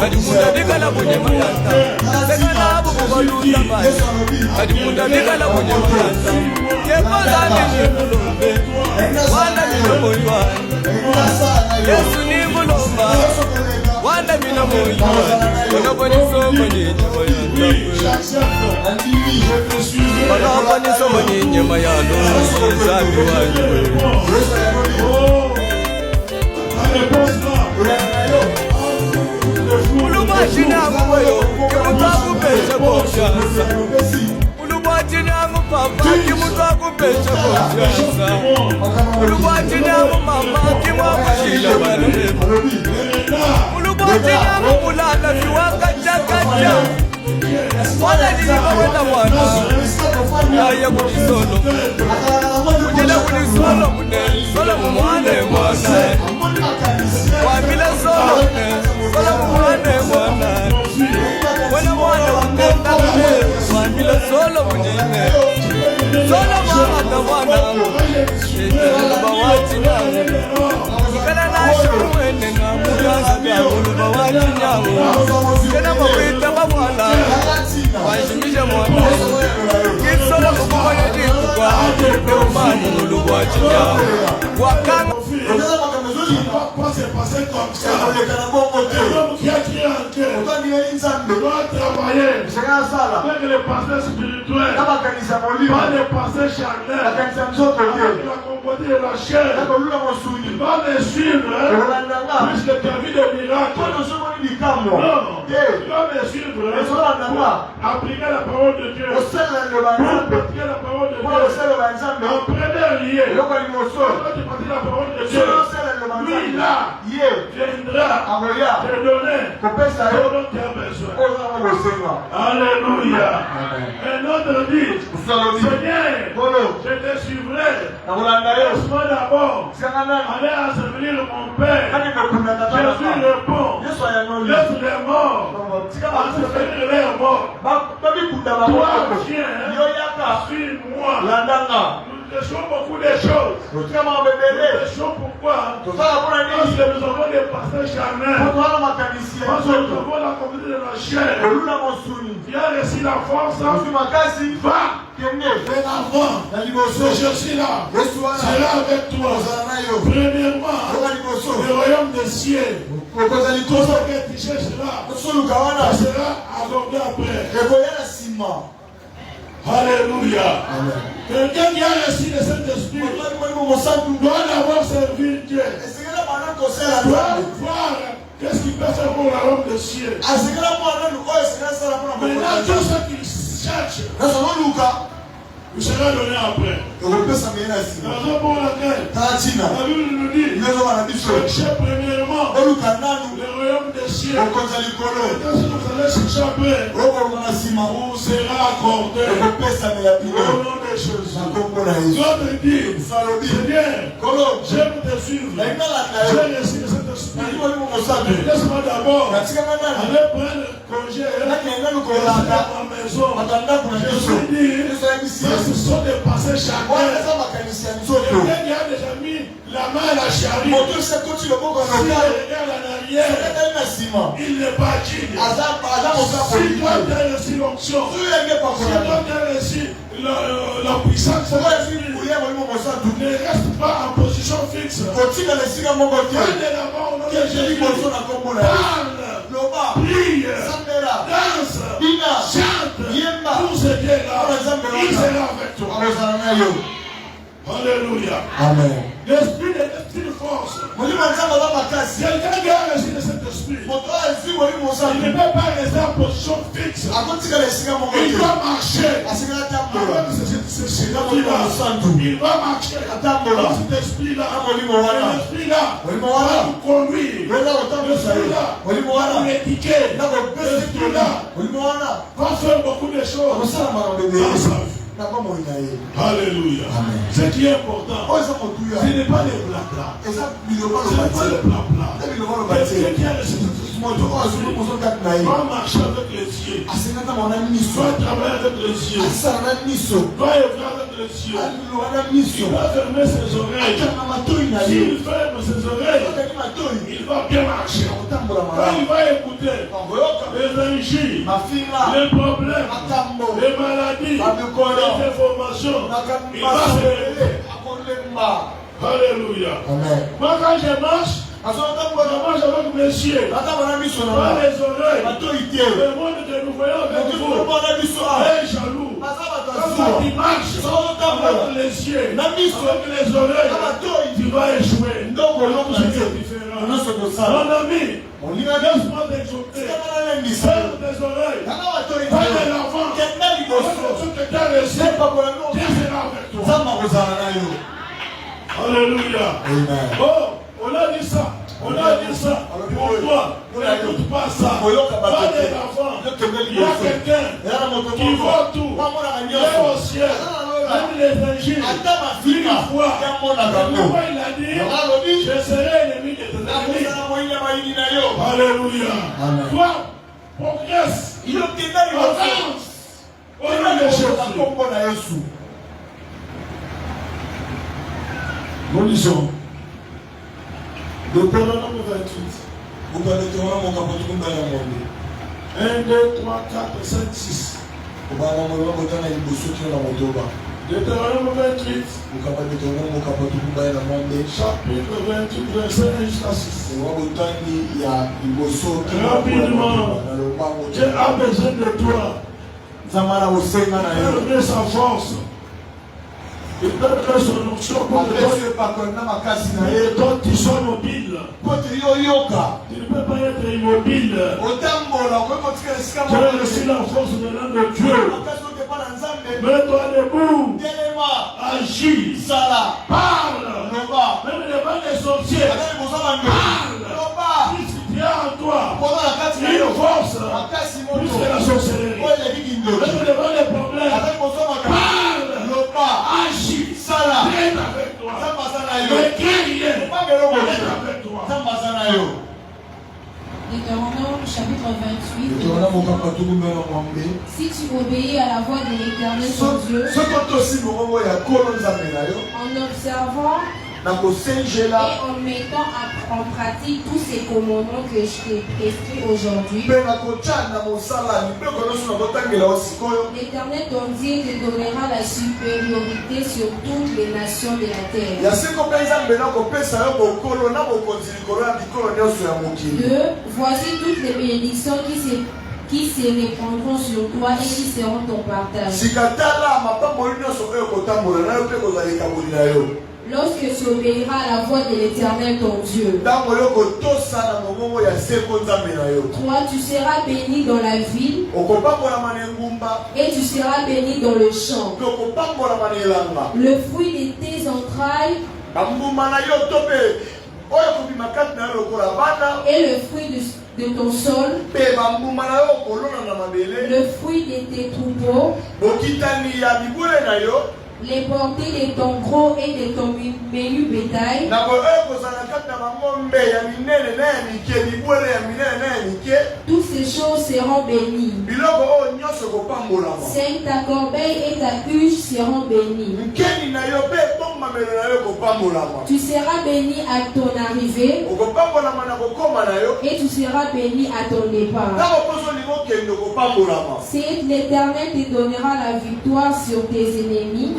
Kadimunda dikala bunye mayanda. Sekala bubu balunda mai. Kadimunda dikala bunye mayanda. Yekoza nimulombe. Wanda minomoywan. Yesu nimulomba. Wanda minomoywan. Konoboni somo nyinyi mayanda. Konoboni somo nyinyi mayanda. Zami wanyu. Ulubachina ngoyo, kimutakupesha konshasa. Ulubachina ngupapa, kimutakupesha konshasa. Ulubachina ngumama, kimwakashila barema. Ulubachina ngupulala, kiwakachakacha. Mwana nilipa wenda mwana, yaya kulisolo. Ujila kulisolo mune, solo mwane mwana. Wabila solo mune, solo mwane mwana. Wena mwana wakenda mune, wabila solo mune. Solo mwana mwana, ejela bawachi nyangu. Kala nasho mwene ngamu, uluba wachi nyangu. Kena mawita mwana, wajimisha mwana. Kisola kukumanya jitu kwa neumani uluba wachi nyangu. Wakanga Pourquoi c'est passé comme ça? L'homme qui a crié en cœur doit travailler avec les pensées spirituelles, pas les pensées charnelles, la composée de la chair. Il va me suivre puisque tu as vu des miracles. Non, il va me suivre pour appliquer la parole de Dieu, pour pratiquer la parole de Dieu. En premier lieu, quand tu pratiques la parole de Dieu, lui là viendra te donner ce dont tu as besoin. Alléluia. Un autre dit, Seigneur, je te suivrai. Laisse-moi d'abord aller assouvir mon Père. Jésus répond, laisse les morts assouvir leurs morts. Toi, chien, suis-moi. Nous déchons beaucoup de choses. Nous déchons pourquoi? Parce que nous avons des passages charnels. Parce que nous avons la communauté de la chair. Il a reçu la force. Va. Je suis là. Sera avec toi. Premièrement, le royaume des cieux. Tout ce que tu cherches là, ça sera accordé après. Alléluia. Quelqu'un qui a reçu le Saint-Esprit doit d'abord servir Dieu. Doit voir qu'est-ce qu'il peut faire pour la robe des cieux. Maintenant, tout ce qu'il cherche vous sera donné après. La raison pour laquelle la Bible nous dit cherchez premièrement le royaume des cieux. Et si vous allez chercher après, vous sera accordé au nom des choses. L'autre dit, Seigneur, j'aime te suivre. J'ai reçu le Saint-Esprit. Laisse-moi d'abord aller prendre congé à ma maison. Je suis dit, ce sont des passés charnels. Quelqu'un qui a déjà mis la main à la charrue, si elle regarde en arrière, il n'est pas digne. Si toi tu as reçu l'onction, si toi tu as reçu la puissance, ne reste pas en position fixe. Prenez la main au nom de Jésus. Parle, prie, danse, chante. Tout ce qui est là, il sera avec toi. Alléluia. Amen. L'esprit de force. Quelqu'un qui a reçu de cet esprit, il ne peut pas rester en position fixe. Il doit marcher. Il va marcher dans cet esprit-là. L'esprit-là va vous conduire. L'esprit-là va vous éduquer. L'esprit-là va faire beaucoup de choses dans sa vie. Alléluia. Ce qui est important, ce n'est pas les blabla. Ce n'est pas le blabla. Quelqu'un qui a reçu Va marcher avec les yeux. Va travailler avec les yeux. Va œuvrer avec les yeux. Il va fermer ses oreilles. S'il ferme ses oreilles, il va bien marcher. Quand il va écouter les injures, les problèmes, les maladies, les informations, il va se lever. Alléluia. Moi quand je marche, je marche avec mes yeux. Pas les oreilles. Le monde que nous voyons avec vous est jaloux. Quand tu marches avec les yeux, avec les oreilles, tu vas échouer. C'est différent. Mon ami, laisse-moi t'exhorter. Ferme tes oreilles. Va de l'avant. Ce que tu as reçu, Dieu sera avec toi. Alléluia. Oh, on a dit ça. On a dit ça. Pour toi, n'écoute pas ça. Va de l'avant. Il y a quelqu'un qui voit tout. Il est au ciel. Même les injures. Une fois, il a dit, je serai ennemi de tes ennemis. Alléluia. Toi, progresse. Avance. Au nom de Jésus. Nous lisons Deutéronome 28. 1, 2, 3, 4, 5, 6. Deutéronome 28. Chapitre 28, verset 1 jusqu'à 6. Rapidement. Dieu a besoin de toi. Donner sa force. Il peut faire son onction pour toi. Toi, tu sois mobile. Tu ne peux pas être immobile. Tu as reçu la force de l'âme de Dieu. Mets-toi debout. Agis. Parle. Même devant les sorciers. Parle. Si tu as en toi une force plus que la sorcellerie. Même devant les problèmes. Parle. Agis. Dieu est avec toi. Ne crains rien. Dieu est avec toi. Deutéronome chapitre 28. Si tu obéis à la voix de l'Éternel ton Dieu, en observant et en mettant en pratique tous ces commandements que je t'ai prescrits aujourd'hui, l'Éternel ton Dieu te donnera la supériorité sur toutes les nations de la terre. 2. Voici toutes les bénédictions qui se répandront sur toi et qui seront ton partage. Lorsque tu obéiras à la voix de l'Éternel ton Dieu. 3. Tu seras béni dans la ville et tu seras béni dans le champ. Le fruit de tes entrailles et le fruit de ton sol, le fruit de tes troupeaux, les portées de ton gros et de ton menu bétail, toutes ces choses seront bénies. 5. Ta corbeille et ta huche seront bénies. Tu seras béni à ton arrivée et tu seras béni à ton départ. C'est l'Éternel te donnera la victoire sur tes ennemis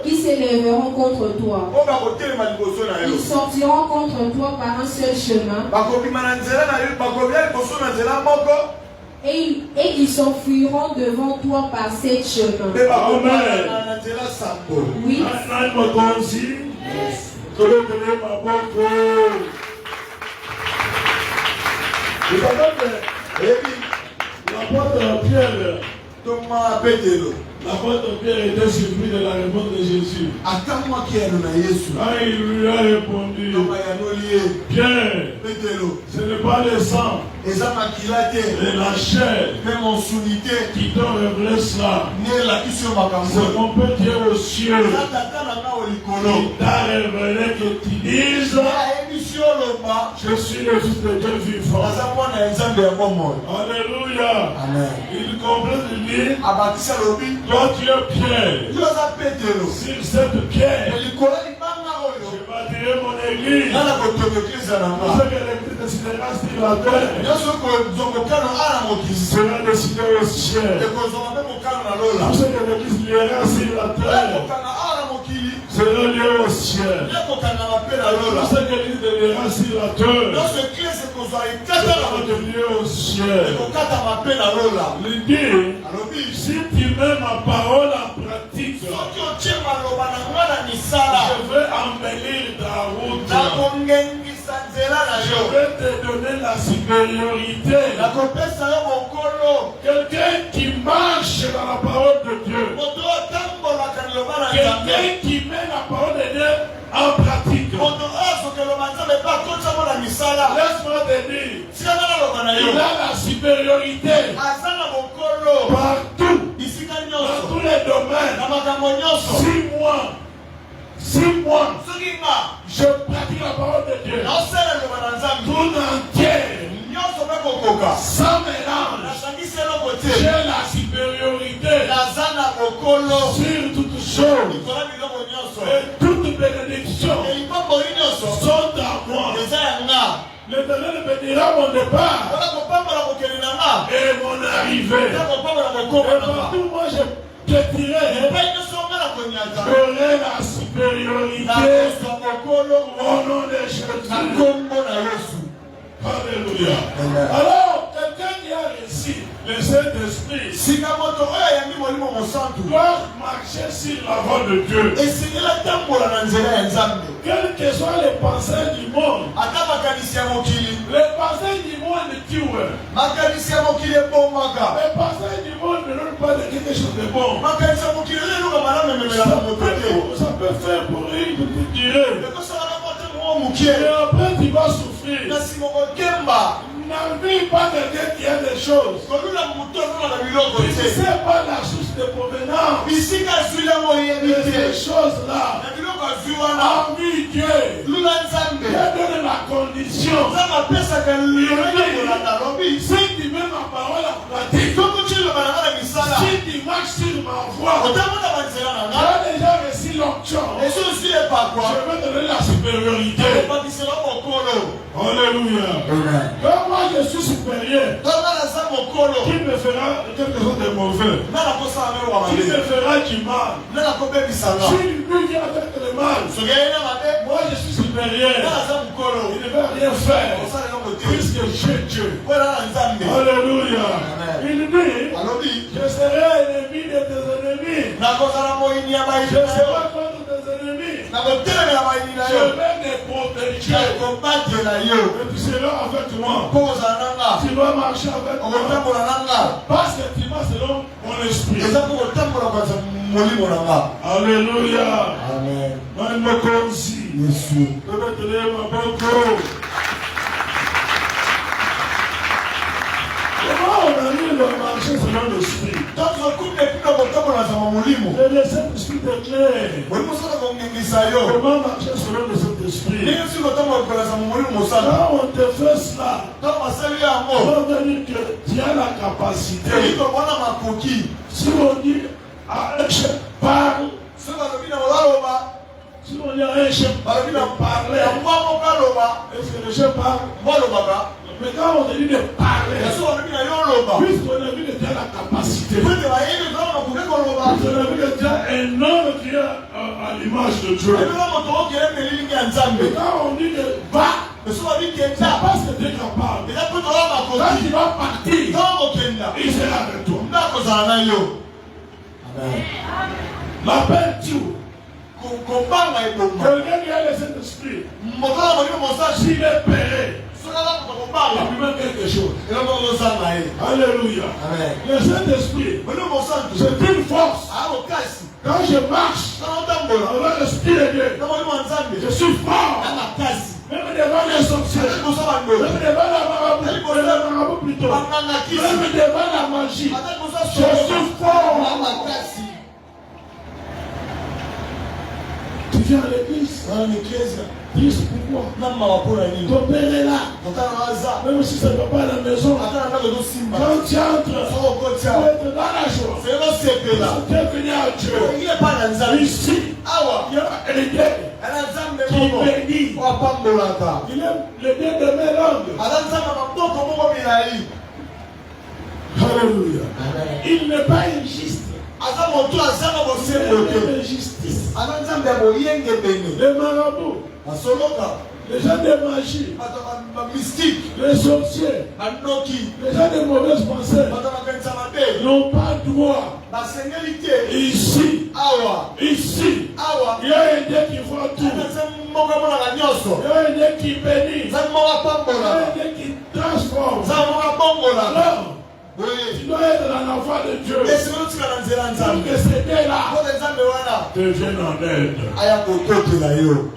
qui s'élèveront contre toi. Ils sortiront contre toi par un seul chemin et ils s'enfuiront devant toi par 7 chemins. Amen. 8. L'apôtre Pierre était surpris de la réponse de Jésus. Ah, il lui a répondu, Pierre, ce n'est pas le sang et la chair qui t'ont révélé cela. C'est mon Père qui est aux cieux qui t'a révélé que tu dises Je suis le fils de Dieu vivant. Alléluia. Amen. Il comprend de dire, toi tu es Pierre. Sur cette pierre, je bâtirai mon église. Vous savez que l'église décidera sur la terre sera décidée au ciel. Vous savez que l'église liera sur la terre sera liée au ciel. Vous savez que l'église liera sur la terre sera liée au ciel. Il dit, si tu mets ma parole en pratique, je vais embellir ta route. Je vais te donner la supériorité. Quelqu'un qui marche dans la parole de Dieu. Quelqu'un qui met la parole de Dieu en pratique. Laisse-moi te dire, il a la supériorité partout, dans tous les domaines. 6 mois, je pratique la parole de Dieu tout entier, sans mélange. J'ai la supériorité sur toutes choses. Et toutes bénédictions sont à moi. L'Éternel bénira mon départ et mon arrivée. Et partout moi je dirai, j'aurai la supériorité au nom de Jésus. Alléluia. Alors, quelqu'un qui a réussi le Saint-Esprit doit marcher sur la voie de Dieu. Quelles que soient les pensées du monde, les pensées du monde tuent. Les pensées du monde ne donnent pas de quelque chose de bon. Ça peut faire pour une petite durée. Et après tu vas souffrir. N'envie pas quelqu'un qui a des choses. Tu ne sais pas la source de provenance de ces choses-là. Envie Dieu. Dieu donne la condition. Si tu mets ma parole à pratique, si tu marches sur ma voie, tu as déjà reçu l'onction. Je vais te donner la supériorité. Alléluia. Quand moi je suis supérieur, qui me fera quelque chose de mauvais? Qui me fera du mal? Si lui vient avec le mal, moi je suis supérieur. Il ne va rien faire puisque j'ai Dieu. Alléluia. Il dit, je serai ennemi de tes ennemis. Je ne serai pas contre tes ennemis. Je vais te protéger. Et tu seras avec moi. Tu vas marcher avec moi. Parce que tu vas selon mon esprit. Alléluia. Amen. Même comme si. Je vais te donner ma bonne cause. Comment on arrive à marcher selon l'esprit? Et le Saint-Esprit est clair. Comment marcher selon le Saint-Esprit? Quand on te fait cela, on va dire que tu as la capacité. Si on dit à un chef parle, si on dit à un chef parler, est-ce que le chef parle? Mais quand on te dit de parler, puisqu'on a vu que tu as la capacité, on a vu que tu as un homme qui est à l'image de Dieu. Et quand on dit que va, c'est parce que tu es capable. Quand tu vas partir, il sera avec toi. Amen. La peinture. Quelqu'un qui a le Saint-Esprit, s'il est payé, il lui met quelque chose. Alléluia. Le Saint-Esprit, c'est une force. Quand je marche dans l'Esprit de Dieu, je suis fort. Même devant les sorciers, même devant la marabout plutôt, même devant la magie, je suis fort. Tu viens à l'église. Dis pourquoi. Ton père est là. Même si ça ne va pas à la maison. Quand tu entres, tu vas être dans la joie. Tu es venu à Dieu. Ici, il y a un Dieu qui bénit. Il aime le Dieu de mes langues. Alléluia. Il n'est pas injuste. C'est injustice. Les marabouts, les gens de magie, les sorciers, les gens de mauvaises pensées n'ont pas droit. Ici, il y a un Dieu qui voit tout. Il y a un Dieu qui bénit. Il y a un Dieu qui transforme. Alors, tu dois être un enfant de Dieu. Pour que ces Dieu-là devienne en aide.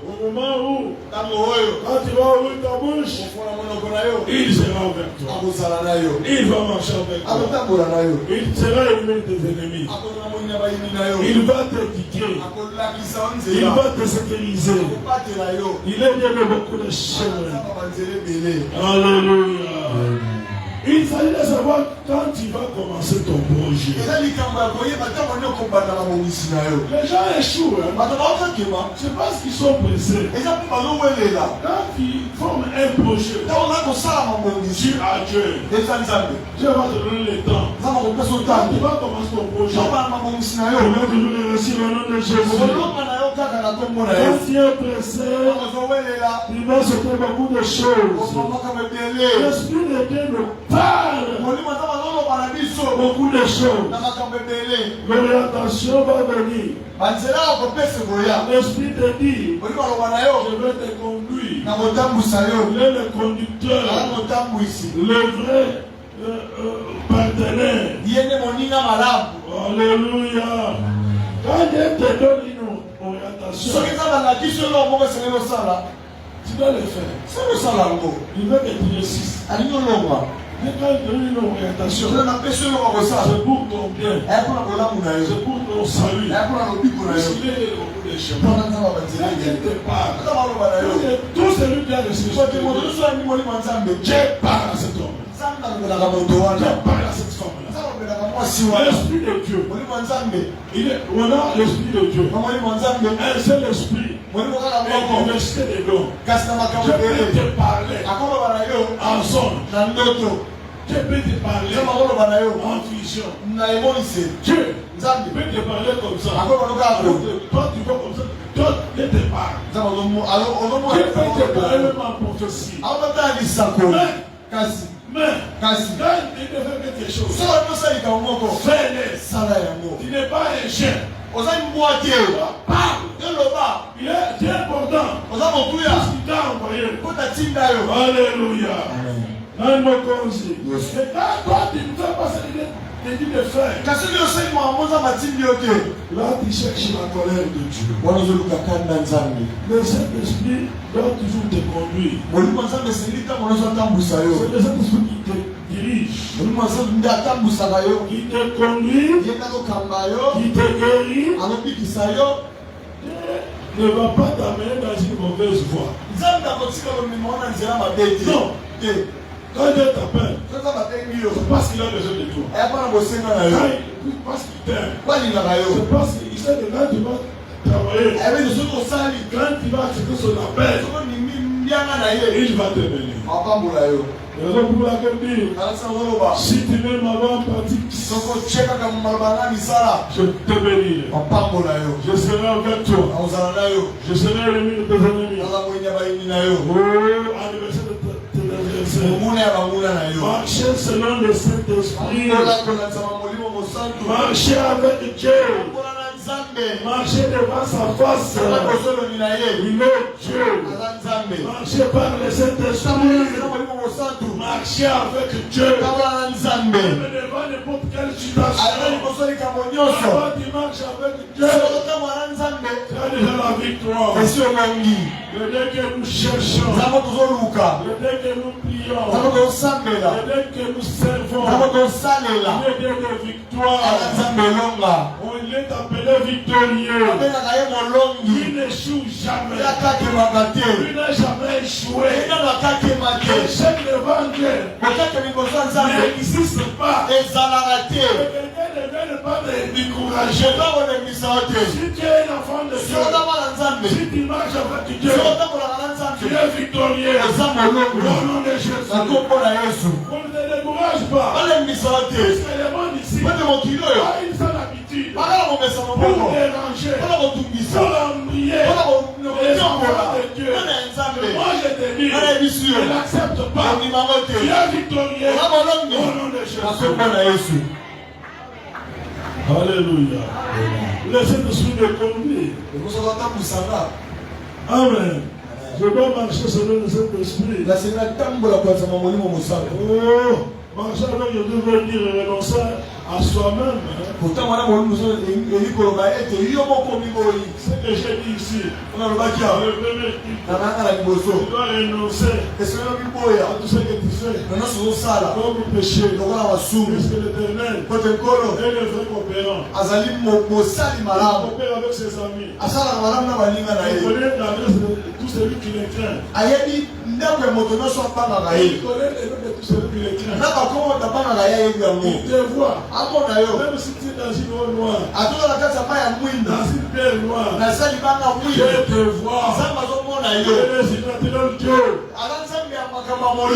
Au moment où, quand tu vas ouvrir ta bouche, il sera avec toi. Il va marcher avec toi. Il sera ennemi de tes ennemis. Il va t'éduquer. Il va te sécuriser. Il est bien de beaucoup de choses. Alléluia. Il s'agit de savoir quand tu vas commencer ton projet. Les gens échouent. C'est parce qu'ils sont pressés. Quand ils forment un projet, tu as Dieu. Dieu va te donner le temps. Quand tu vas commencer ton projet, tu vas toujours réussir au nom de Jésus. Quand tu es pressé, tu vas sauter beaucoup de choses. L'Esprit de Dieu me parle beaucoup de choses. L'orientation va venir. L'Esprit te dit, je vais te conduire. Il est le conducteur, le vrai partenaire. Alléluia. Quand Dieu te donne une orientation, tu dois le faire. Il veut que tu réussisses. Mais quand il donne une orientation, c'est pour ton bien, c'est pour ton salut. Parce qu'il est beaucoup de choses. Quand il te parle, tout celui qui a reçu, Dieu parle à cet homme. Dieu parle à cette femme-là. L'Esprit de Dieu. On a l'Esprit de Dieu. Un seul esprit. Une diversité de dons. Je peux te parler en songe. Je peux te parler en vision. Dieu peut te parler comme ça. Toi tu vois comme ça. Toi tu te parles. Dieu peut te parler même en prophétie. Mais quand il te fait quelque chose, fais-le. Tu n'es pas un chien. Parle. Il est important. Parce qu'il t'a envoyé. Alléluia. Et quand toi tu ne fais pas ce qu'il te dit de faire, là tu cherches la colère de Dieu. Le Saint-Esprit doit toujours te conduire. C'est le Saint-Esprit qui te dirige, qui te conduit, qui te guérit. Ne va pas t'amener dans une mauvaise voie. Non. Quand Dieu t'appelle, c'est parce qu'il a besoin de toi. Parce qu'il t'aime. C'est parce qu'il sait que quand tu vas travailler, quand tu vas accepter son appel, il va te bénir. Raison pour laquelle dire, si tu m'aimes avant pratique, je te bénirai. Je serai avec toi. Je serai l'ennemi de tes ennemis. Oh, anniversaire de tes adversaires. Marchez selon le Saint-Esprit. Marchez avec Dieu. Marchez devant sa face. Il est Dieu. Marchez par le Saint-Esprit. Marchez avec Dieu. Même devant n'importe quelle situation. Quand tu marches avec Dieu, tu as déjà la victoire. Le Dieu que nous cherchons, le Dieu que nous prions, le Dieu que nous servons, le Dieu de victoire. Il est appelé victorieux. Il n'échoue jamais. Il n'a jamais échoué. L'échec d'évangile n'existe pas. Quelqu'un ne vient pas te décourager. Si tu es un enfant de Dieu, si tu marches avec Dieu, tu es victorieux. Au nom de Jésus. On ne te décourage pas. Parce que le monde ici a une seule habitude pour déranger, pour embrouiller les enfants de Dieu. Moi je te dis, ne l'accepte pas. Tu es victorieux. Au nom de Jésus. Alléluia. Laissez le souffle de conduire. Amen. Je dois marcher selon le Saint-Esprit. Oh, marcher avec Dieu veut dire renoncer à soi-même. Ce que j'ai dit ici, le premier tu dois renoncer à tout ce que tu fais comme péché. Parce que l'Éternel est le vrai coopérant. Il coopère avec ses amis. Il connaît l'adresse de tout celui qui les craint. Il connaît le nom de tout celui qui les craint. Il te voit. Même si tu es dans une eau noire, dans une pierre noire, Dieu te voit. Dieu est international Dieu.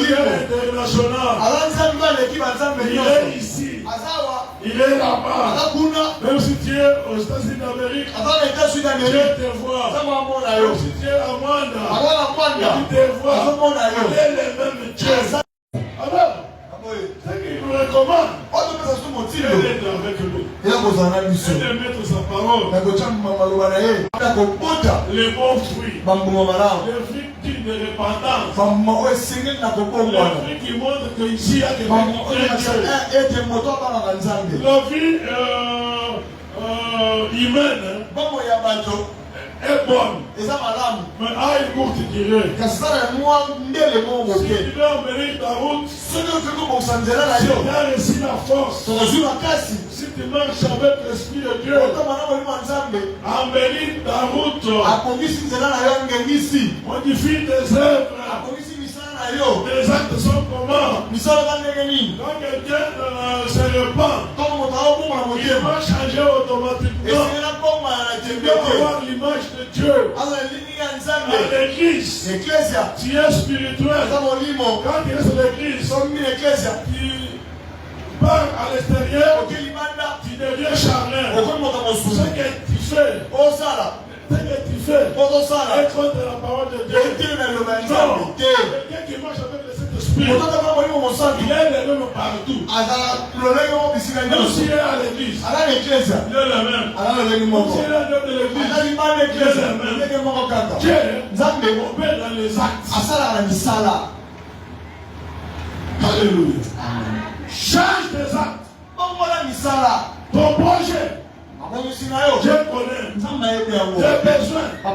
Dieu est international. Il est ici. Il est là-bas. Même si tu es aux États-Unis d'Amérique, Dieu te voit. Même si tu es à Rwanda, tu te vois. Il est le même Dieu. Alors, ce qu'il nous recommande, c'est d'être avec lui. C'est de mettre sa parole. Les bons fruits. Les fruits dignes de repentance. Les fruits qui montrent qu'ici il y a quelqu'un qui Dieu. La vie humaine est bonne. Mais à une courte durée. Si tu veux emmener ta route, si tu as réussi la force, si tu marches avec l'Esprit de Dieu, embellis ta route, modifie tes œuvres. Les actes sont comment? Quand quelqu'un se repent, il va changer automatiquement. Il va avoir l'image de Dieu. À l'église, tu es spirituel. Quand tu es à l'église, tu pars à l'extérieur, tu deviens charnel. Ce que tu fais, est contre la parole de Dieu. Non, quelqu'un qui marche avec le Saint-Esprit, il est le même partout. Même s'il est à l'église, il est le même. Même s'il est de l'église, il est le même. Dieu opère dans les actes. Alléluia. Change tes actes. Ton projet. Je connais tes besoins. Je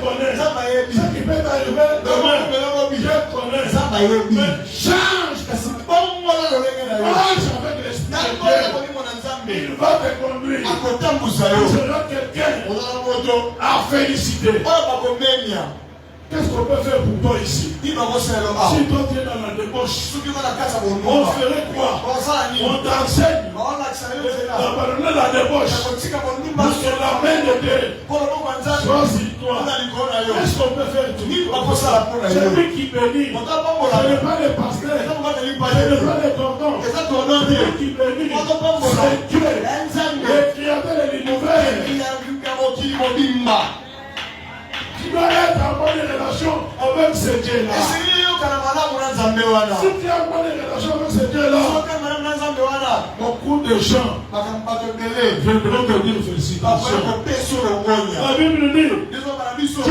connais ce qui peut t'arriver demain. Je connais. Mais change. Marche avec l'Esprit de Dieu. Il va te conduire. Tu seras quelqu'un à féliciter. Qu'est-ce qu'on peut faire pour toi ici? Si toi tu es dans la débauche, on ferait quoi? On t'enseigne d'abandonner la débauche. Parce que la main de Dieu soit sur toi. Qu'est-ce qu'on peut faire tout? C'est lui qui bénit. Ce n'est pas les pasteurs. Ce n'est pas les tontons. C'est lui qui bénit. C'est Dieu. Le créateur de l'univers. Tu dois être en bonne relation avec ce Dieu-là. Si tu es en bonne relation avec ce Dieu-là, beaucoup de gens viendront te dire félicitations. La Bible dit qu'ils sont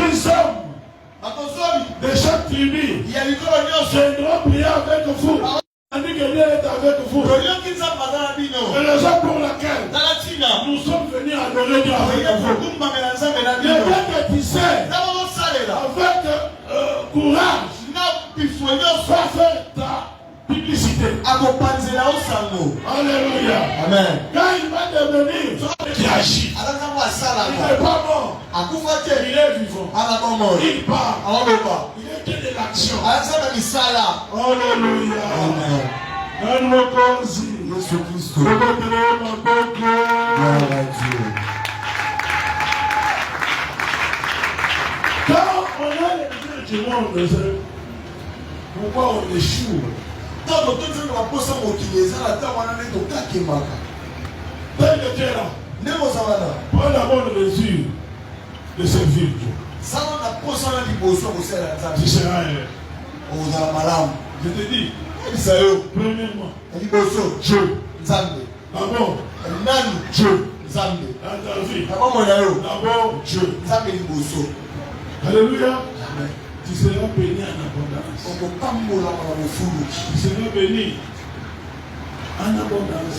de chaque tribu viendront prier avec vous. On dit que Dieu est avec vous. C'est la raison pour laquelle nous sommes venus adorer Dieu avec vous. Et bien que tu sais, avec courage, va faire ta publicité. Alléluia. Amen. Quand il va devenir, qui agit. Il n'est pas mort. Il est vivant. Il parle. Il est que de l'action. Alléluia. Amen. Jésus Christ. Quand on a les du monde, pourquoi on échoue? Tel que tu es là, prends la bonne mesure de servir Dieu. Tu seras heureux. Je te dis, premièrement, Dieu. D'abord, Dieu. Dans ta vie, d'abord Dieu. Alléluia. Tu seras béni en abondance. Tu seras béni en abondance.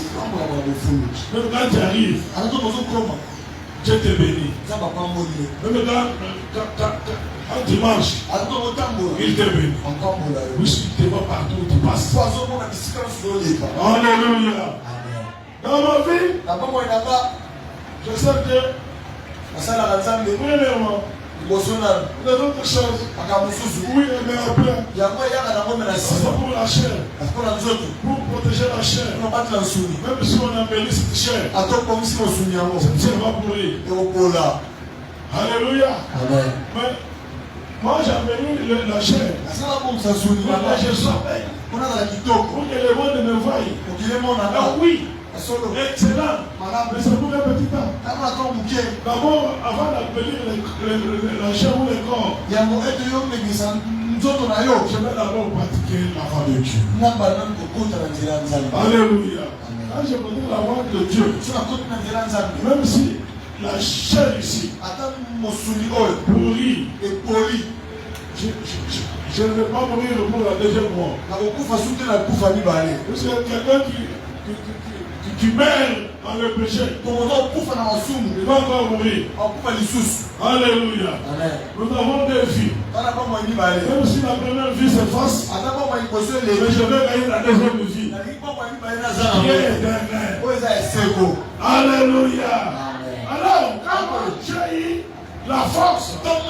Même quand tu arrives, Dieu te bénit. Même quand tu marches, il te bénit. Oui, tu te vois partout où tu passes. Alléluia. Dans ma vie, je sais que premièrement, les autres choses, oui, mais après, c'est pour la chair, pour protéger la chair. Même si on embellit cette chair, cette chair va pourrir. Alléluia. Mais moi j'embellis la chair. Moi je savais pour que le monde me voie. Ah oui. Excellent. Mais ça pour un petit temps. D'abord, avant d'embellir la chair ou le corps, je vais d'abord pratiquer la voix de Dieu. Alléluia. Quand je connais la voix de Dieu, même si la chair ici pourrit, je ne vais pas mourir pour la deuxième mort. Parce que quelqu'un qui meurt dans le péché, il va encore mourir. Alléluia. Nous avons deux vies. Même si la première vie s'efface, mais je vais gagner la deuxième vie. Qui est éternelle. Alléluia. Alors, quand j'ai eu la force, quand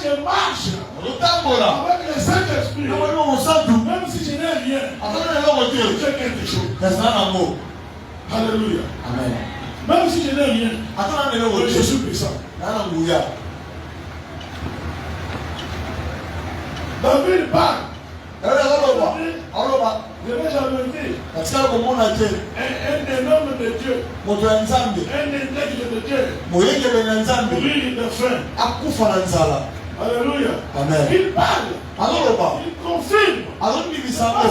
je marche avec le Saint-Esprit, même si je n'ai rien, j'ai quelque chose. Alléluia. Amen. Même si je n'ai rien, je suis puissant. David parle. Je n'ai jamais vu un homme de Dieu, un intègre de Dieu, mourir de faim. Alléluia. Amen. Il parle. Il confirme. Parce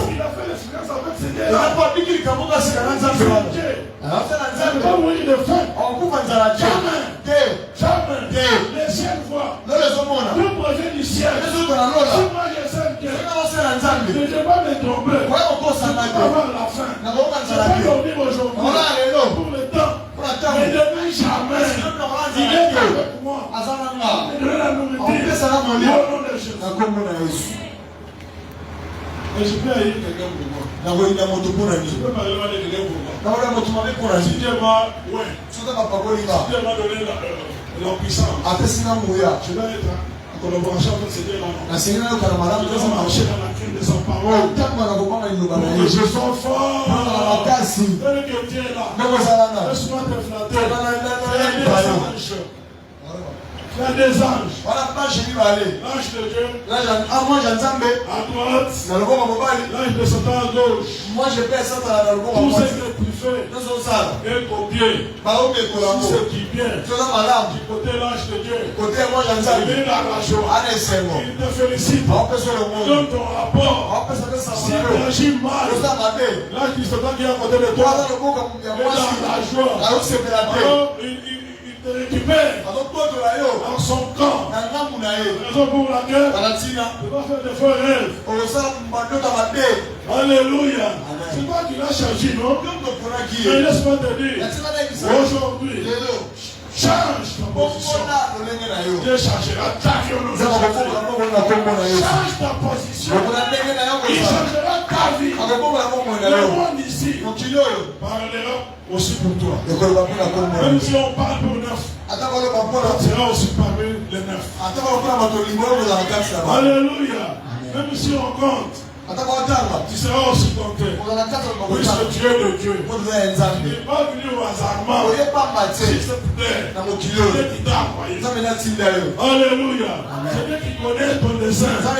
qu'il a fait l'expérience avec ses dieux. Il ne pas mourir de faim. Jamais. Les ciels voient. Tout projet du ciel. Si moi je sais que je ne vais pas me tromper avant la fin. Je vais dormir aujourd'hui pour le temps. Mais demain jamais. Il est avec moi. Il donne la nourriture. Au nom de Jésus. Et je peux aller quelqu'un pour moi. Je peux parler de quelqu'un pour moi. Si Dieu m'a donné la puissance, je vais être en collaboration avec ce Dieu-là. Je vais marcher dans la crainte de sa parole. Je suis fort. Tel que Dieu est là. Laisse-moi te flatter. Il y a des anges. L'ange de Dieu. À droite. L'ange de Satan à gauche. Tout ce que tu fais est copié. Si c'est qui vient du côté l'ange de Dieu, il vient dans la joie. Il te félicite. Donne ton rapport. Si tu agis mal, l'ange de Satan qui est à côté de toi est dans la joie. Alors, il te récupère dans son camp. Raison pour laquelle tu vas faire des faux rêves. Alléluia. C'est toi qui l'as changé, non? Mais laisse-moi te dire, aujourd'hui, change ta position. Dieu changera ta vie. Change ta position. Il changera ta ta vie. Le monde ici parlera aussi pour toi. Même si on parle pour neuf, tu seras aussi parmi les neuf. Alléluia. Même si on compte, tu seras aussi compté. Puisque tu es le Dieu. Tu n'es pas venu au hasardement. S'il te plaît, c'est Dieu qui t'a envoyé. Alléluia. C'est Dieu qui connaît ton dessein. C'est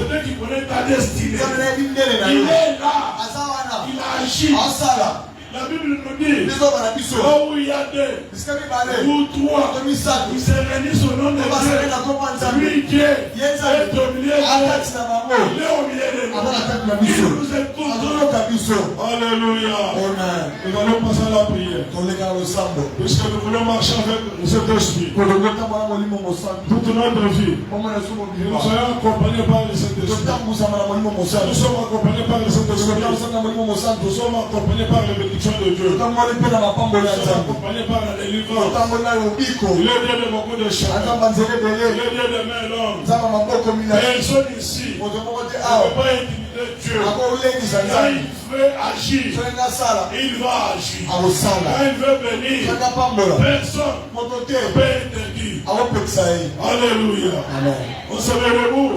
Dieu qui connaît ta destinée. Il est là. Il a agi. La Bible nous dit, là où il y a deux, ou trois, ils se réunissent au nom de Dieu. Lui, Dieu, est au milieu de nous. Il est au milieu de nous. Il nous écoute. Alléluia. Nous allons passer à la prière. Puisque nous voulons marcher avec cet esprit. Pour toute notre vie. Nous soyons accompagnés par le Saint-Esprit. Nous sommes accompagnés par le Saint-Esprit. Nous sommes accompagnés par le bénédiction de Dieu. Nous sommes accompagnés par la délivrance. Il est Dieu de beaucoup de chants. Il est Dieu de mains longues. Et ils sont ici. Il ne peut pas intimider Dieu. Quand il veut agir, il va agir. Quand il veut bénir, personne ne peut interdire. Alléluia. On se met debout.